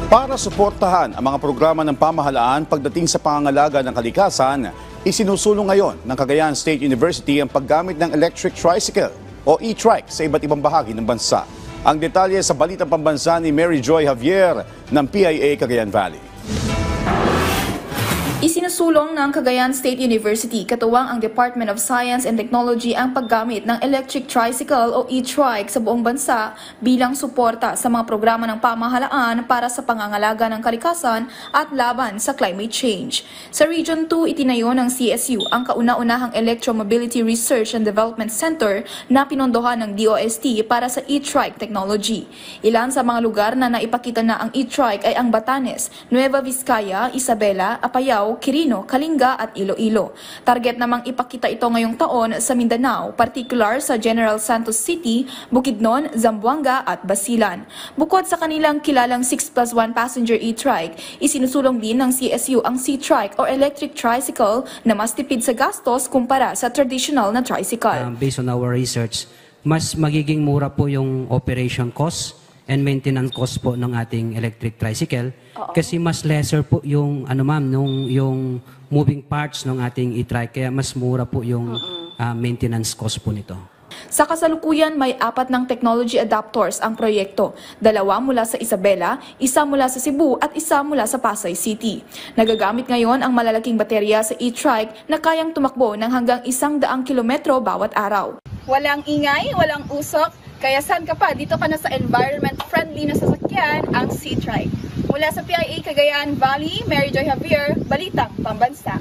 Para suportahan ang mga programa ng pamahalaan pagdating sa pangangalaga ng kalikasan, isinusulong ngayon ng Cagayan State University ang paggamit ng electric tricycle o e-trike sa iba't ibang bahagi ng bansa. Ang detalye sa Balitang Pambansa ni Mary Joy Javier ng PIA Cagayan Valley. Isinusulong ng Cagayan State University katuwang ang Department of Science and Technology ang paggamit ng electric tricycle o e-trike sa buong bansa bilang suporta sa mga programa ng pamahalaan para sa pangangalaga ng kalikasan at laban sa climate change. Sa Region 2, itinayo ng CSU ang kauna-unahang Electromobility Research and Development Center na pinondohan ng DOST para sa e-trike technology. Ilan sa mga lugar na naipakita na ang e-trike ay ang Batanes, Nueva Vizcaya, Isabela, Apayao, Quirino, Kalinga at Iloilo. Target namang ipakita ito ngayong taon sa Mindanao, particular sa General Santos City, Bukidnon, Zamboanga at Basilan. Bukod sa kanilang kilalang 6+1 passenger e-trike, isinusulong din ng CSU ang C-trike or electric tricycle na mas tipid sa gastos kumpara sa traditional na tricycle. Based on our research, mas magiging mura po yung operation cost and maintenance cost po ng ating electric tricycle. Kasi mas lesser po yung yung moving parts ng ating e-trike, kaya mas mura po yung maintenance cost po nito. Sa kasalukuyan, may 4 ng technology adapters ang proyekto. 2 mula sa Isabela, 1 mula sa Cebu at 1 mula sa Pasay City. Nagagamit ngayon ang malalaking baterya sa e-trike na kayang tumakbo ng hanggang 100 kilometro bawat araw. Walang ingay, walang usok, kaya saan ka pa? Dito ka na sa environment-friendly na sasakyan, ang C-Trike. Mula sa PIA Cagayan Valley, Mary Joy Javier, Balitang Pambansa.